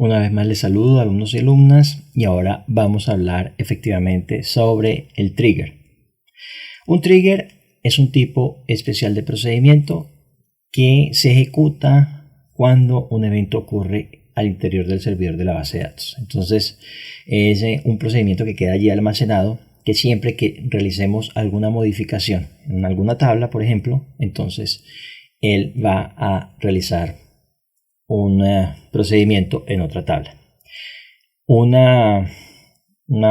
Una vez más les saludo a alumnos y alumnas y ahora vamos a hablar efectivamente sobre el trigger. Un trigger es un tipo especial de procedimiento que se ejecuta cuando un evento ocurre al interior del servidor de la base de datos. Entonces es un procedimiento que queda allí almacenado, que siempre que realicemos alguna modificación en alguna tabla, por ejemplo, entonces él va a realizar un procedimiento en otra tabla. Una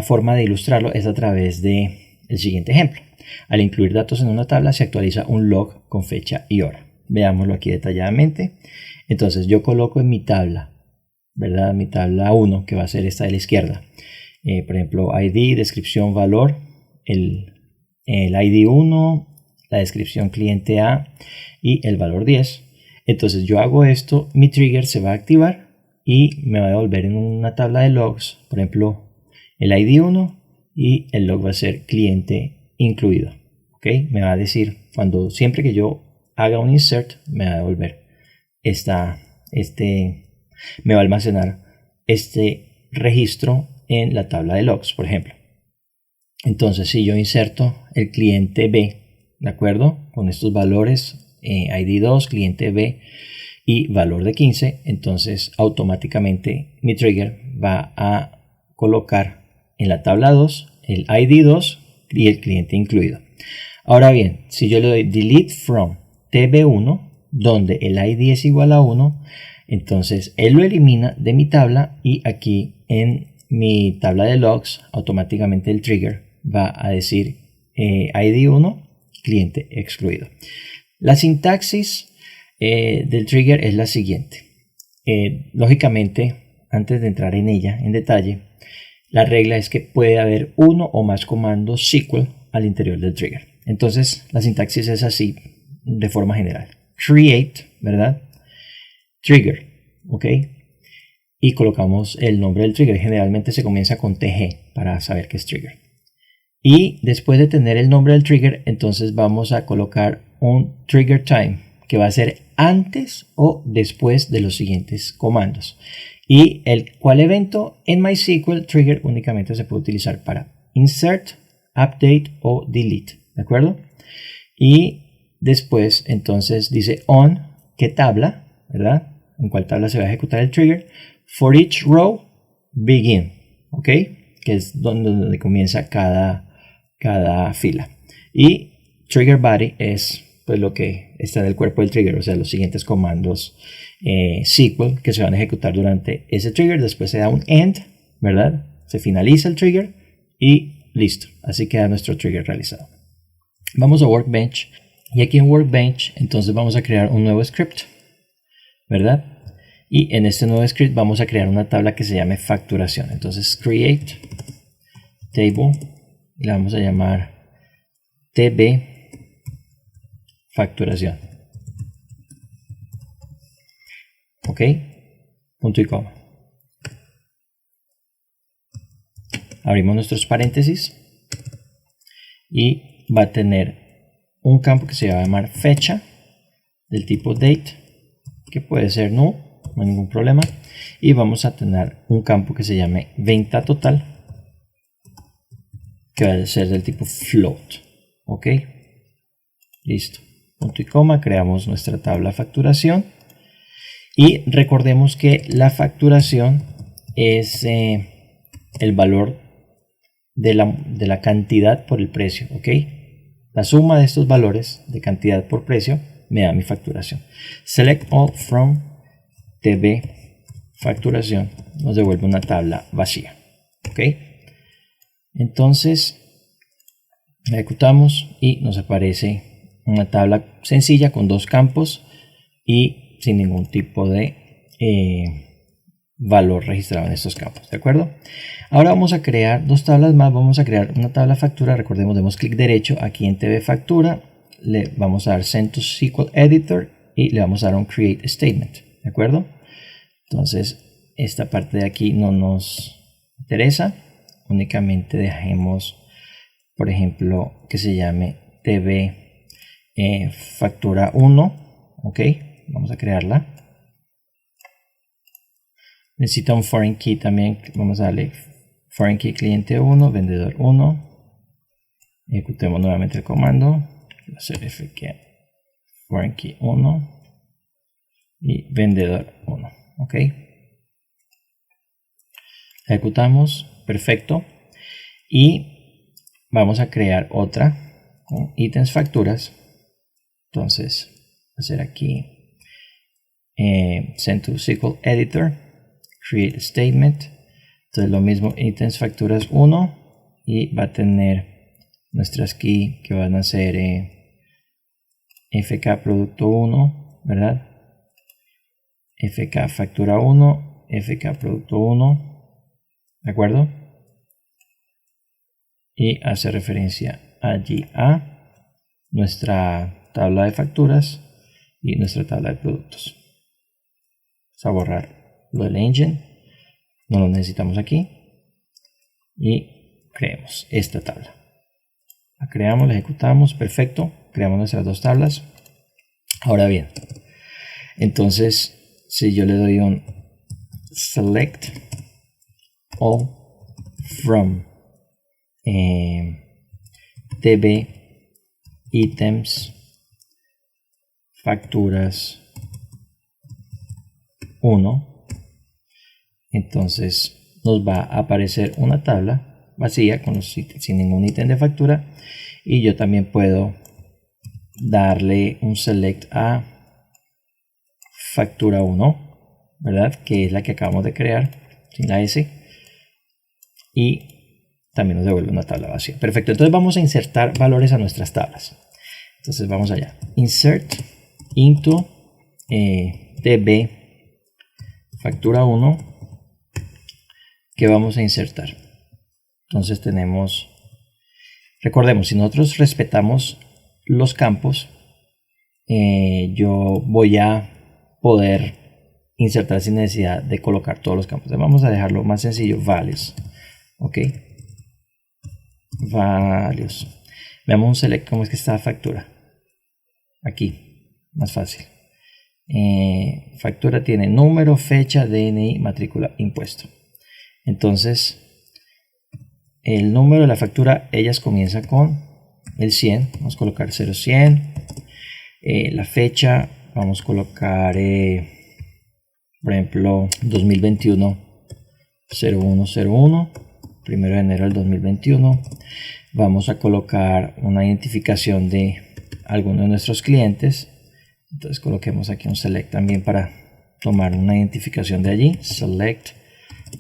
forma de ilustrarlo es a través del siguiente ejemplo. Al incluir datos en una tabla se actualiza un log con fecha y hora. Veámoslo aquí detalladamente. Entonces yo coloco en mi tabla, ¿verdad? Mi tabla 1, que va a ser esta de la izquierda. Por ejemplo, ID, descripción, valor, el ID 1, la descripción cliente A y el valor 10. Entonces yo hago esto, mi trigger se va a activar y me va a devolver en una tabla de logs, por ejemplo, el ID 1 y el log va a ser cliente incluido. ¿Okay? Me va a decir, siempre que yo haga un insert, me va a devolver me va a almacenar este registro en la tabla de logs, por ejemplo. Entonces, si yo inserto el cliente B, ¿de acuerdo? Con estos valores, ID 2, cliente B y valor de 15, entonces automáticamente mi trigger va a colocar en la tabla 2 el ID 2 y el cliente incluido. Ahora bien, si yo le doy delete from tb1, donde el ID es igual a 1, entonces él lo elimina de mi tabla y aquí en mi tabla de logs automáticamente el trigger va a decir ID 1, cliente excluido. La sintaxis del trigger es la siguiente. Lógicamente, antes de entrar en ella en detalle, la regla es que puede haber uno o más comandos SQL al interior del trigger. Entonces, la sintaxis es así de forma general. Create, ¿verdad? Trigger, ¿ok? Y colocamos el nombre del trigger. Generalmente se comienza con TG para saber que es trigger. Y después de tener el nombre del trigger, entonces vamos a colocar un trigger time que va a ser antes o después de los siguientes comandos. Y ¿cuál evento? En MySQL trigger únicamente se puede utilizar para insert, update o delete, ¿de acuerdo? Y después entonces dice on, ¿qué tabla? ¿Verdad? En cuál tabla se va a ejecutar el trigger. For each row, begin, ¿ok? Que es donde comienza cada fila. Y trigger body es pues lo que está en el cuerpo del trigger, o sea, los siguientes comandos SQL que se van a ejecutar durante ese trigger. Después se da un end, ¿verdad? Se finaliza el trigger y listo. Así queda nuestro trigger realizado. Vamos a Workbench y aquí en Workbench entonces vamos a crear un nuevo script, ¿verdad? Y en este nuevo script vamos a crear una tabla que se llame facturación. Entonces create table y la vamos a llamar tb facturación. Ok, punto y coma. Abrimos nuestros paréntesis y va a tener un campo que se va a llamar fecha del tipo date, que puede ser null, no hay ningún problema. Y vamos a tener un campo que se llame venta total, que va a ser del tipo float. Ok, listo. Punto y coma, creamos nuestra tabla facturación y recordemos que la facturación es el valor de la cantidad por el precio, ¿ok? La suma de estos valores de cantidad por precio me da mi facturación. Select all from tb facturación nos devuelve una tabla vacía, ¿ok? Entonces ejecutamos y nos aparece una tabla sencilla con dos campos y sin ningún tipo de valor registrado en estos campos, ¿de acuerdo? Ahora vamos a crear dos tablas más. Vamos a crear una tabla factura. Recordemos, demos clic derecho aquí en tb factura, le vamos a dar send to SQL editor y le vamos a dar un create statement, ¿de acuerdo? Entonces esta parte de aquí no nos interesa, únicamente dejemos, por ejemplo, que se llame tb factura 1, ok, vamos a crearla. Necesita un foreign key también. Vamos a darle foreign key cliente 1, vendedor 1. Ejecutemos nuevamente el comando. Cfg foreign key 1 y vendedor 1. Ok. Ejecutamos. Perfecto. Y vamos a crear otra con ítems facturas. Entonces, hacer aquí send to SQL editor, create statement. Entonces lo mismo, ítems facturas 1 y va a tener nuestras key que van a ser FK producto 1, ¿verdad? FK factura 1, FK producto 1, ¿de acuerdo? Y hace referencia allí a nuestra tabla de facturas y nuestra tabla de productos. Vamos a borrar lo del engine, no lo necesitamos aquí, y creemos esta tabla. La creamos, la ejecutamos, perfecto, creamos nuestras dos tablas. Ahora bien, entonces si yo le doy un select all from DB ítems facturas 1, entonces nos va a aparecer una tabla vacía con sin ningún ítem de factura, y yo también puedo darle un select a factura 1, ¿verdad? Que es la que acabamos de crear sin la S, y también nos devuelve una tabla vacía. Perfecto, entonces vamos a insertar valores a nuestras tablas. Entonces vamos allá, insert into DB factura 1, que vamos a insertar. Entonces tenemos, recordemos, si nosotros respetamos los campos, yo voy a poder insertar sin necesidad de colocar todos los campos. Entonces vamos a dejarlo más sencillo, values. Ok, values. Veamos un select, cómo es que está la factura. Aquí, más fácil. Factura tiene número, fecha, DNI, matrícula, impuesto. Entonces el número de la factura, ellas comienzan con el 100, vamos a colocar 0100. La fecha, vamos a colocar por ejemplo 2021 0101, 1 de enero del 2021. Vamos a colocar una identificación de alguno de nuestros clientes, entonces coloquemos aquí un select también para tomar una identificación de allí. Select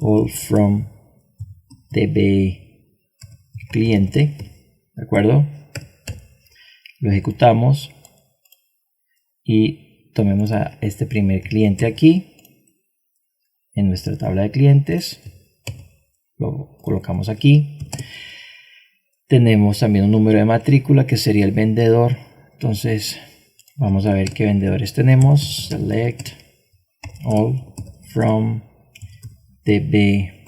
all from DB cliente, ¿de acuerdo? Lo ejecutamos y tomemos a este primer cliente aquí en nuestra tabla de clientes, lo colocamos aquí. Tenemos también un número de matrícula que sería el vendedor, entonces vamos a ver qué vendedores tenemos. Select all from DB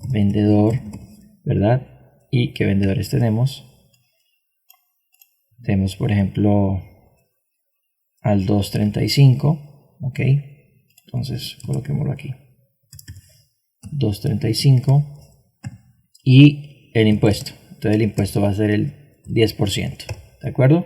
vendedor, ¿verdad? Y qué vendedores tenemos. Tenemos por ejemplo al 235, ok, entonces coloquémoslo aquí, 235, y el impuesto, entonces el impuesto va a ser el 10%, ¿de acuerdo?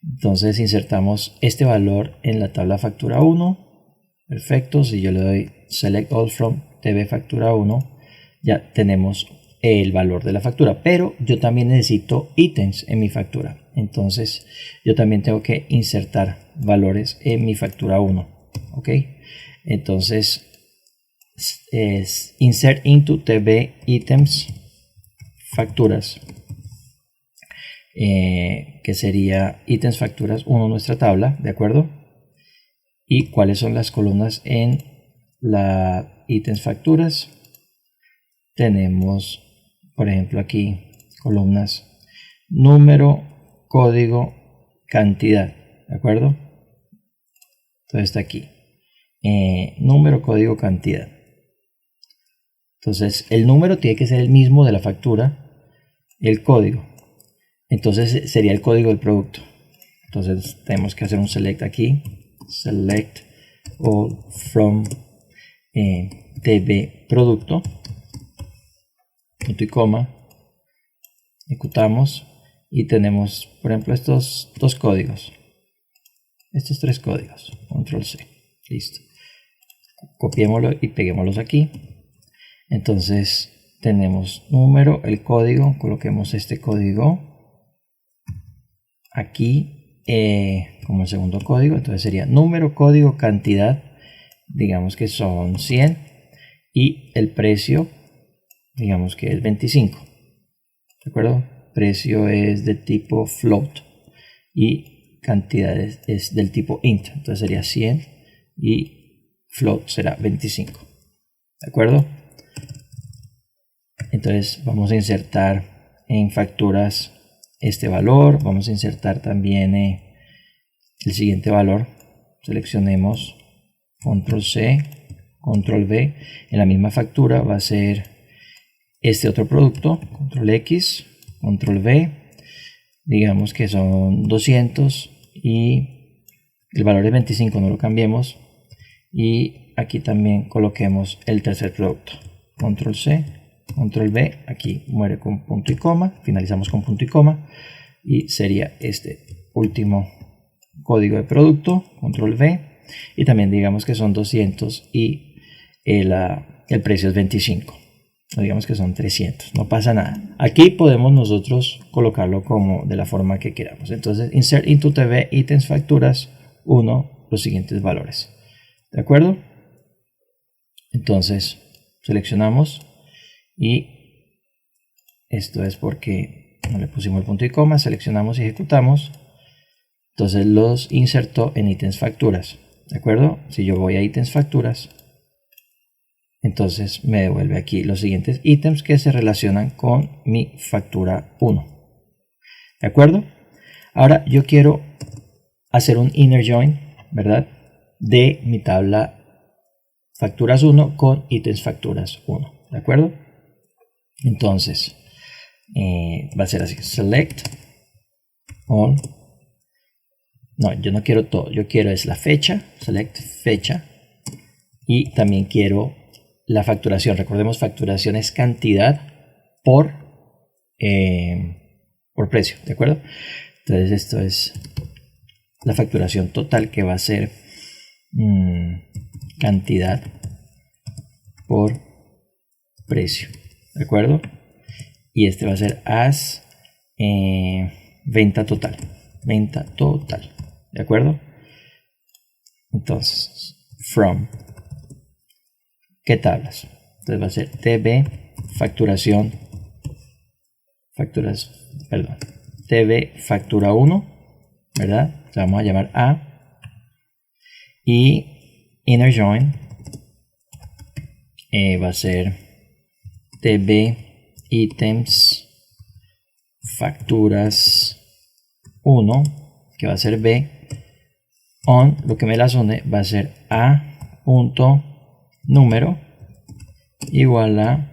Entonces insertamos este valor en la tabla factura 1, perfecto. Si yo le doy select all from DB factura 1, ya tenemos el valor de la factura, pero yo también necesito ítems en mi factura, entonces yo también tengo que insertar valores en mi factura 1, ok. Entonces es insert into DB items facturas, que sería ítems facturas 1, nuestra tabla, de acuerdo. Y cuáles son las columnas en la ítems facturas. Tenemos por ejemplo aquí columnas número, código, cantidad, ¿de acuerdo? Entonces está aquí número, código, cantidad. Entonces el número tiene que ser el mismo de la factura, el código, entonces sería el código del producto. Entonces tenemos que hacer un select aquí, select all from tb producto, punto y coma, ejecutamos y tenemos, por ejemplo, estos dos códigos, estos tres códigos, control C, listo. Copiémoslo y peguémoslos aquí. Entonces tenemos número, el código, coloquemos este código aquí como el segundo código, entonces sería número, código, cantidad, digamos que son 100 y el precio, digamos que es 25, ¿de acuerdo? Precio es de tipo float y cantidad es del tipo int, entonces sería 100 y float será 25, ¿de acuerdo? Entonces vamos a insertar en facturas este valor, vamos a insertar también el siguiente valor, seleccionemos control C, control V, en la misma factura va a ser este otro producto, control X, control V, digamos que son 200 y el valor es 25, no lo cambiemos. Y aquí también coloquemos el tercer producto, control C, control V, aquí muere con punto y coma, finalizamos con punto y coma y sería este último código de producto, control V, y también digamos que son 200 y el precio es 25, digamos que son 300, no pasa nada. Aquí podemos nosotros colocarlo como de la forma que queramos. Entonces insert into tb items facturas 1 los siguientes valores. ¿De acuerdo? Entonces seleccionamos y esto es porque no le pusimos el punto y coma, seleccionamos y ejecutamos. Entonces los insertó en ítems facturas. ¿De acuerdo? Si yo voy a ítems facturas, entonces me devuelve aquí los siguientes ítems que se relacionan con mi factura 1. ¿De acuerdo? Ahora yo quiero hacer un inner join, ¿verdad? De mi tabla facturas 1 con ítems facturas 1, ¿de acuerdo? Entonces va a ser así, select on, no, yo no quiero todo, yo quiero es la fecha, select fecha, y también quiero la facturación. Recordemos, facturación es cantidad por precio, ¿de acuerdo? Entonces esto es la facturación total, que va a ser cantidad por precio, ¿de acuerdo? Y este va a ser as venta total, ¿de acuerdo? Entonces from ¿qué tablas? Entonces va a ser tb facturación tb factura 1, ¿verdad? Le vamos a llamar A, y inner join va a ser tb items facturas 1, que va a ser B, on, lo que me las une va a ser A punto número igual a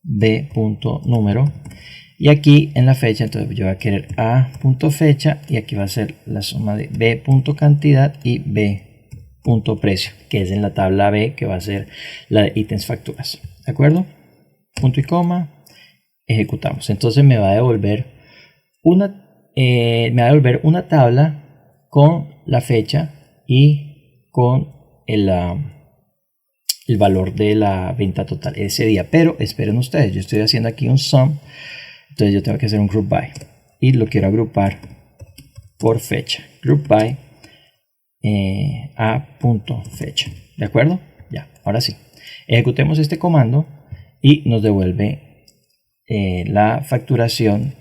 B punto número, y aquí en la fecha entonces yo voy a querer A punto fecha, y aquí va a ser la suma de B punto cantidad y B punto precio, que es en la tabla B, que va a ser la de ítems facturas, ¿de acuerdo? Punto y coma, ejecutamos. Entonces me va a devolver una tabla con la fecha y con el valor de la venta total ese día. Pero esperen ustedes, yo estoy haciendo aquí un sum, entonces yo tengo que hacer un group by y lo quiero agrupar por fecha. Group by a punto fecha, ¿de acuerdo? Ya, ahora sí, ejecutemos este comando y nos devuelve la facturación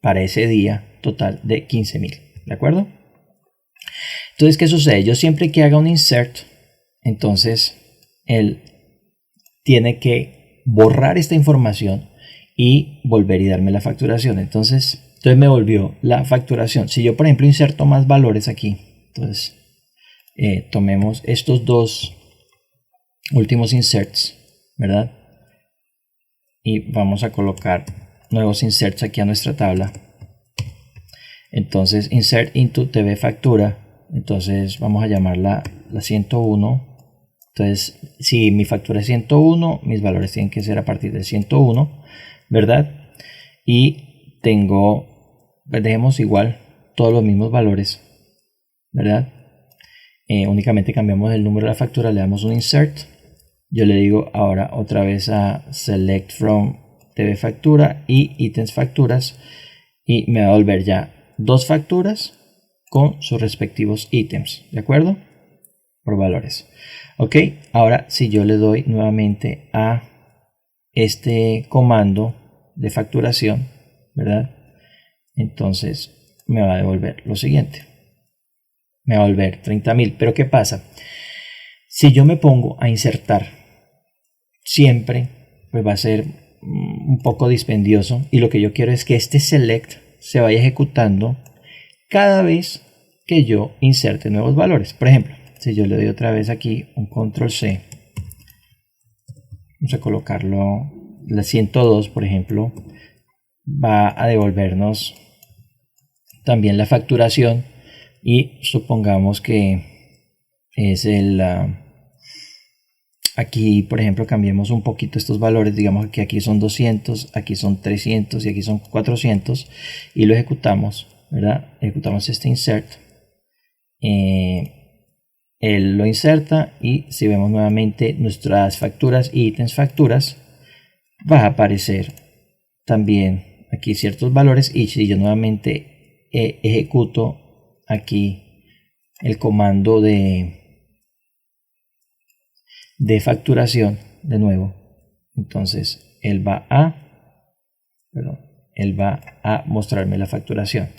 para ese día total de 15,000, ¿de acuerdo? Entonces, ¿qué sucede? Yo siempre que haga un insert, entonces él tiene que borrar esta información y volver y darme la facturación. Entonces me volvió la facturación. Si yo, por ejemplo, inserto más valores aquí, entonces tomemos estos dos últimos inserts, ¿verdad? Y vamos a colocar nuevos inserts aquí a nuestra tabla. Entonces insert into tb factura, entonces vamos a llamarla la 101 Entonces, si mi factura es 101, mis valores tienen que ser a partir del 101, ¿verdad? Y tengo, pues dejemos igual todos los mismos valores, ¿verdad? Únicamente cambiamos el número de la factura, le damos un insert. Yo le digo ahora otra vez a select from TV factura y ítems facturas y me va a volver ya dos facturas con sus respectivos ítems, ¿de acuerdo? Por valores. Ok, ahora si yo le doy nuevamente a este comando de facturación, ¿verdad? Entonces me va a devolver lo siguiente. Me va a devolver 30.000. Pero ¿qué pasa? Si yo me pongo a insertar siempre, pues va a ser un poco dispendioso. Y lo que yo quiero es que este select se vaya ejecutando cada vez que yo inserte nuevos valores. Por ejemplo, si yo le doy otra vez aquí un control C, vamos a colocarlo, la 102 por ejemplo, va a devolvernos también la facturación y supongamos que es el aquí por ejemplo cambiemos un poquito estos valores, digamos que aquí son 200, aquí son 300 y aquí son 400 y lo ejecutamos, ¿verdad? Ejecutamos este insert, él lo inserta y si vemos nuevamente nuestras facturas y ítems facturas, va a aparecer también aquí ciertos valores y si yo nuevamente ejecuto aquí el comando de facturación de nuevo, entonces él va a mostrarme la facturación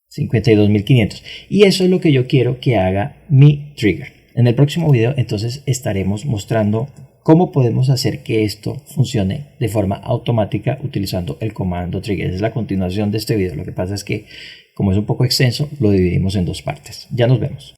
52.500 y eso es lo que yo quiero que haga mi trigger. En el próximo video entonces estaremos mostrando cómo podemos hacer que esto funcione de forma automática utilizando el comando trigger. Es la continuación de este video. Lo que pasa es que como es un poco extenso lo dividimos en dos partes. Ya nos vemos.